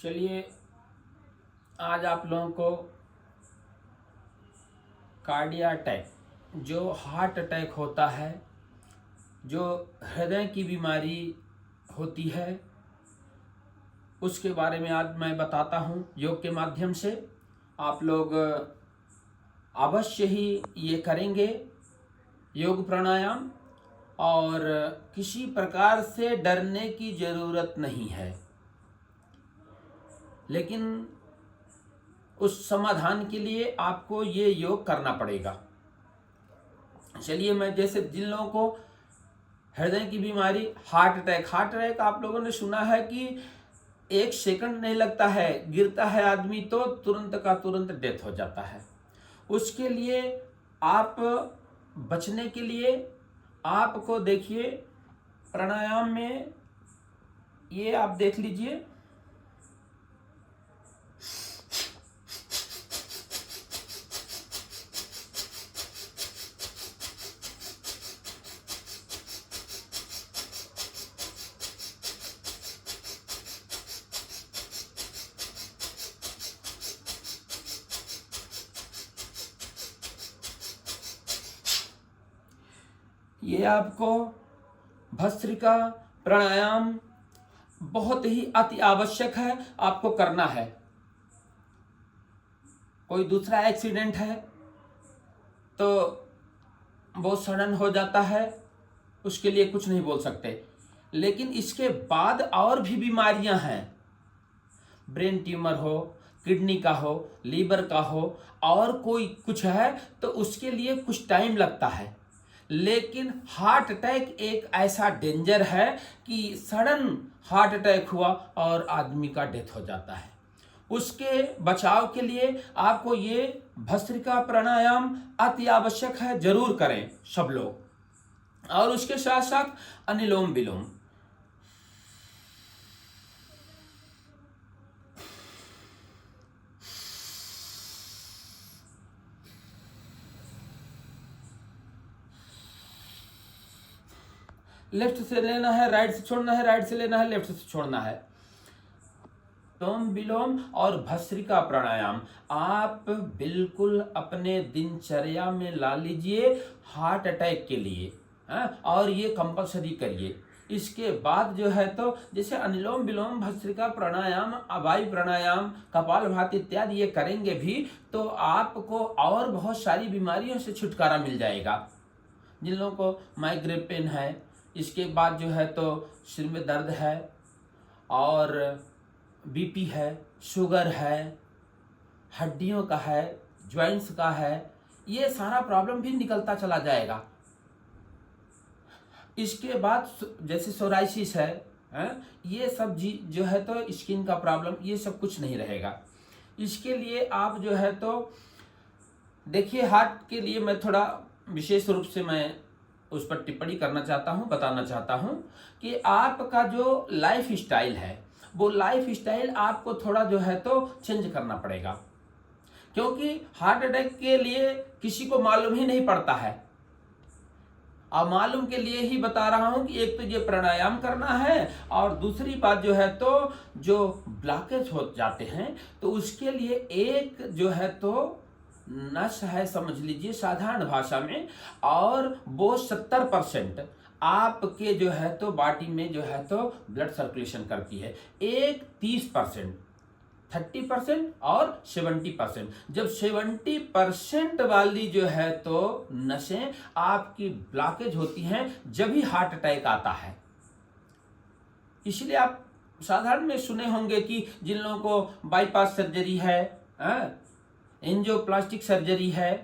चलिए आज आप लोगों को कार्डिया अटैक, जो हार्ट अटैक होता है, जो हृदय की बीमारी होती है, उसके बारे में आज मैं बताता हूँ योग के माध्यम से। आप लोग अवश्य ही ये करेंगे योग प्राणायाम, और किसी प्रकार से डरने की ज़रूरत नहीं है। लेकिन उस समाधान के लिए आपको ये योग करना पड़ेगा। चलिए, मैं जैसे जिन लोगों को हृदय की बीमारी, हार्ट अटैक आप लोगों ने सुना है कि 1 सेकंड नहीं लगता है, गिरता है आदमी तो तुरंत का तुरंत डेथ हो जाता है। उसके लिए आप बचने के लिए आपको देखिए प्राणायाम में ये आप देख लीजिए, ये आपको भस्त्रिका प्राणायाम बहुत ही अति आवश्यक है, आपको करना है। कोई दूसरा एक्सीडेंट है तो बहुत सडन हो जाता है, उसके लिए कुछ नहीं बोल सकते। लेकिन इसके बाद और भी बीमारियां हैं, ब्रेन ट्यूमर हो, किडनी का हो, लीवर का हो, और कोई कुछ है तो उसके लिए कुछ टाइम लगता है। लेकिन हार्ट अटैक एक ऐसा डेंजर है कि सडन हार्ट अटैक हुआ और आदमी का डेथ हो जाता है। उसके बचाव के लिए आपको ये भस्त्रिका प्राणायाम अति आवश्यक है, जरूर करें सब लोग। और उसके साथ साथ अनुलोम विलोम, लेफ्ट से लेना है, राइट से छोड़ना है, राइट से लेना है, लेफ्ट से छोड़ना है। अनुलोम विलोम और भस्त्रिका प्राणायाम आप बिल्कुल अपने दिनचर्या में ला लीजिए हार्ट अटैक के लिए, और ये कंपलसरी करिए। इसके बाद जो है तो जैसे अनुलोम विलोम, भस्त्रिका प्राणायाम, वायु प्राणायाम, कपालभाति इत्यादि ये करेंगे भी तो आपको और बहुत सारी बीमारियों से छुटकारा मिल जाएगा। जिन लोगों को माइग्रेन पेन है, इसके बाद जो है तो सिर में दर्द है, और बीपी है, शुगर है, हड्डियों का है, ज्वाइंट्स का है, ये सारा प्रॉब्लम भी निकलता चला जाएगा। इसके बाद जैसे सोराइसिस है, ये सब जो है तो स्किन का प्रॉब्लम, ये सब कुछ नहीं रहेगा। इसके लिए आप जो है तो देखिए, हार्ट के लिए मैं थोड़ा विशेष रूप से मैं उस पर टिप्पणी करना चाहता हूँ, बताना चाहता हूँ कि आपका जो लाइफ स्टाइल है, वो लाइफ स्टाइल आपको थोड़ा जो है तो चेंज करना पड़ेगा। क्योंकि हार्ट अटैक के लिए किसी को मालूम ही नहीं पड़ता है। अब मालूम के लिए ही बता रहा हूं कि एक तो ये प्राणायाम करना है, और दूसरी बात जो है तो जो ब्लॉकेज हो जाते हैं तो उसके लिए एक जो है तो नस है, समझ लीजिए साधारण भाषा में, और वो 70% आपके जो है तो बॉडी में जो है तो ब्लड सर्कुलेशन करती है। एक 30%, 30% और 70%। जब 70% वाली जो है तो नसें आपकी ब्लॉकेज होती हैं, जब ही हार्ट अटैक आता है। इसलिए आप साधारण में सुने होंगे कि जिन लोगों को बाईपास सर्जरी है, एंजियोप्लास्टिक सर्जरी है,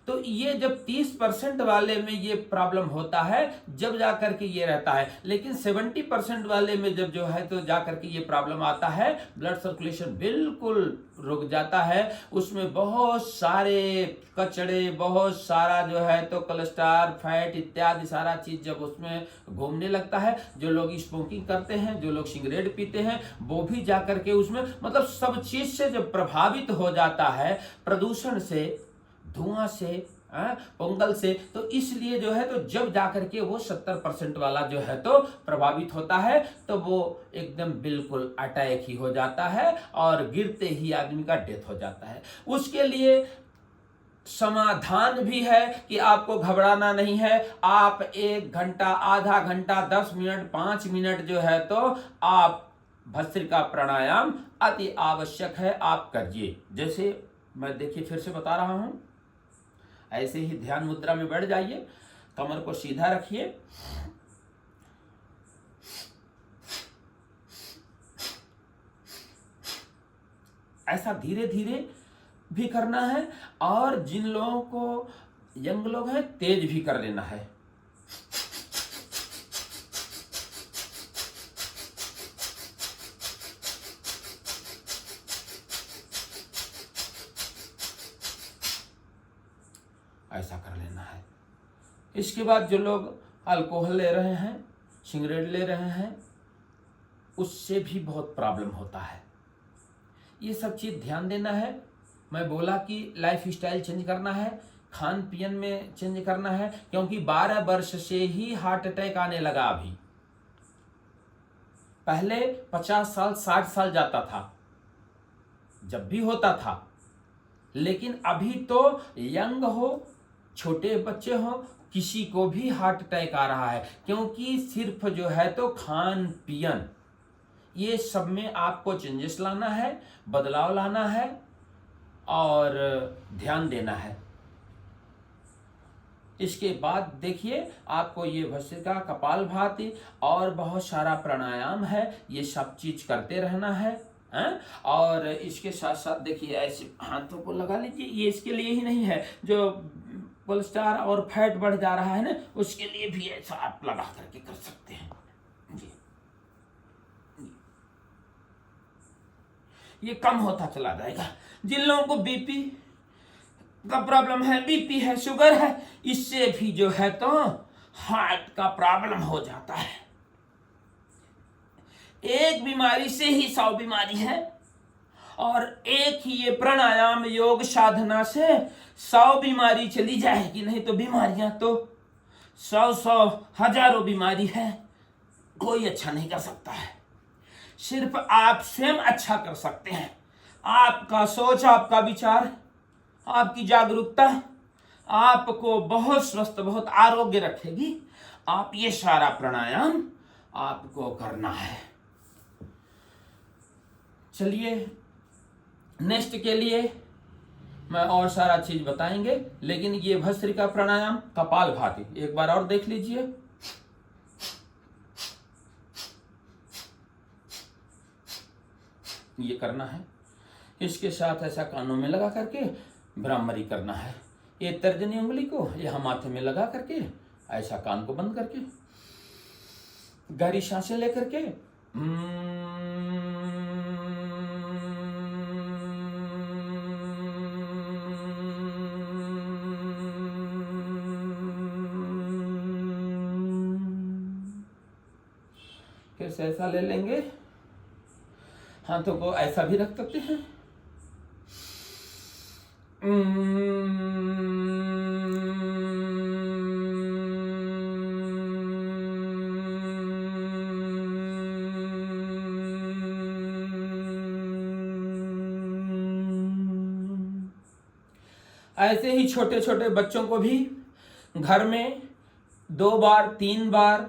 तो ये जब 30% वाले में ये प्रॉब्लम होता है, जब जाकर के ये रहता है। लेकिन 70% वाले में जब जो है तो जाकर के ये प्रॉब्लम आता है, ब्लड सर्कुलेशन बिल्कुल रुक जाता है। उसमें बहुत सारे कचड़े, बहुत सारा जो है तो कोलेस्ट्रॉल, फैट इत्यादि सारा चीज जब उसमें घूमने लगता है, जो लोग स्मोकिंग करते हैं, जो लोग सिगरेट पीते हैं, वो भी जाकर के उसमें, मतलब सब चीज से जब प्रभावित हो जाता है, प्रदूषण से, धुआं से, पोंगल से, तो इसलिए जो है तो जब जाकर के वो 70% वाला जो है तो प्रभावित होता है, तो वो एकदम बिल्कुल अटैक ही हो जाता है और गिरते ही आदमी का डेथ हो जाता है। उसके लिए समाधान भी है कि आपको घबराना नहीं है। आप 1 घंटा, आधा घंटा, 10 मिनट, 5 मिनट जो है तो आप भस्त्रिका प्राणायाम अति आवश्यक है, आप करिए। जैसे मैं देखिए फिर से बता रहा हूं, ऐसे ही ध्यान मुद्रा में बैठ जाइए, कमर को सीधा रखिए, ऐसा धीरे धीरे भी करना है, और जिन लोगों को यंग लोग हैं तेज भी कर लेना है। ऐसा कर लेना है। इसके बाद जो लोग अल्कोहल ले रहे हैं, सिगरेट ले रहे हैं, उससे भी बहुत प्रॉब्लम होता है। ये सब चीज ध्यान देना है। मैं बोला कि लाइफ स्टाइल चेंज करना है, खान पियन में चेंज करना है, क्योंकि 12 वर्ष से ही हार्ट अटैक आने लगा। अभी पहले 50 साल 60 साल जाता था जब भी होता था, लेकिन अभी तो यंग हो, छोटे बच्चे हो, किसी को भी हार्ट अटैक आ रहा है, क्योंकि सिर्फ जो है तो खान पियन, ये सब में आपको चेंजेस लाना है, बदलाव लाना है और ध्यान देना है। इसके बाद देखिए आपको ये भस्त्रिका, कपालभाति और बहुत सारा प्राणायाम है, ये सब चीज करते रहना है। और इसके साथ साथ देखिए ऐसे हाथों को लगा लीजिए, ये इसके लिए ही नहीं है, जो कोलेस्ट्रॉल और फैट बढ़ जा रहा है ना, उसके लिए भी ऐसा आप लगा करके कर सकते हैं। ये कम होता चला जाएगा। जिन लोगों को बीपी का प्रॉब्लम है, बीपी है, शुगर है, इससे भी जो है तो हार्ट का प्रॉब्लम हो जाता है। एक बीमारी से ही 100 बीमारी है, और एक ही ये प्राणायाम योग साधना से 100 बीमारी चली जाएगी। नहीं तो बीमारियां तो 100 हजारों बीमारी है, कोई अच्छा नहीं कर सकता है। सिर्फ आप स्वयं अच्छा कर सकते हैं। आपका सोच, आपका विचार, आपकी जागरूकता आपको बहुत स्वस्थ, बहुत आरोग्य रखेगी। आप ये सारा प्राणायाम आपको करना है। चलिए नेक्स्ट के लिए मैं और सारा चीज बताएंगे, लेकिन ये भस्त्रिका प्राणायाम, कपालभाति एक बार और देख लीजिए। ये करना है। इसके साथ ऐसा कानों में लगा करके भ्रामरी करना है। ये तर्जनी उंगली को यहां माथे में लगा करके ऐसा कान को बंद करके गहरी सांसें लेकर के कैसे ऐसा ले लेंगे। हाथों को ऐसा भी रख सकते हैं। ऐसे ही छोटे छोटे बच्चों को भी घर में 2 बार, 3 बार,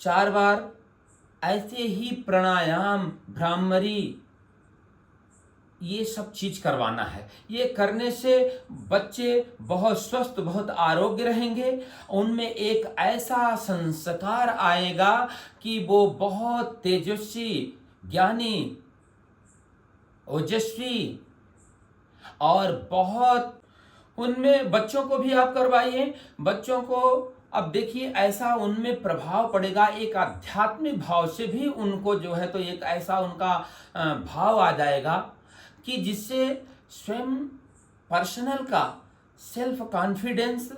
4 बार ऐसे ही प्राणायाम, भ्रामरी, ये सब चीज करवाना है। ये करने से बच्चे बहुत स्वस्थ, बहुत आरोग्य रहेंगे। उनमें एक ऐसा संस्कार आएगा कि वो बहुत तेजस्वी, ज्ञानी, ओजस्वी और बहुत, उनमें बच्चों को भी आप करवाइए। बच्चों को अब देखिए ऐसा उनमें प्रभाव पड़ेगा, एक आध्यात्मिक भाव से भी उनको जो है तो एक ऐसा उनका भाव आ जाएगा कि जिससे स्वयं पर्सनल का सेल्फ कॉन्फिडेंस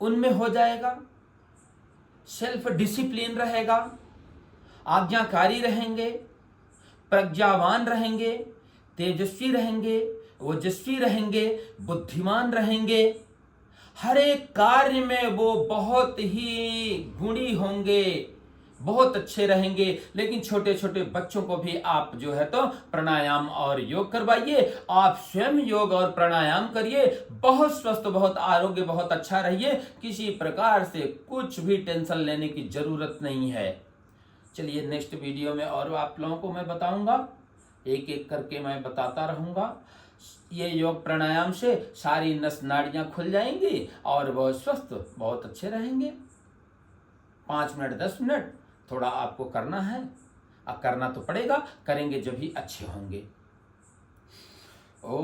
उनमें हो जाएगा, सेल्फ डिसिप्लिन रहेगा, आज्ञाकारी रहेंगे, प्रज्ञावान रहेंगे, तेजस्वी रहेंगे, ओजस्वी रहेंगे, बुद्धिमान रहेंगे, हर एक कार्य में वो बहुत ही गुणी होंगे, बहुत अच्छे रहेंगे। लेकिन छोटे छोटे बच्चों को भी आप जो है तो प्राणायाम और योग करवाइए, आप स्वयं योग और प्राणायाम करिए, बहुत स्वस्थ, बहुत आरोग्य, बहुत अच्छा रहिए। किसी प्रकार से कुछ भी टेंशन लेने की जरूरत नहीं है। चलिए नेक्स्ट वीडियो में और आप लोगों को मैं बताऊंगा, एक एक करके मैं बताता रहूंगा। ये योग प्राणायाम से सारी नस नाड़ियां खुल जाएंगी और बहुत स्वस्थ, बहुत अच्छे रहेंगे। 5 मिनट 10 मिनट थोड़ा आपको करना है, अब करना तो पड़ेगा, करेंगे जब भी अच्छे होंगे। ओ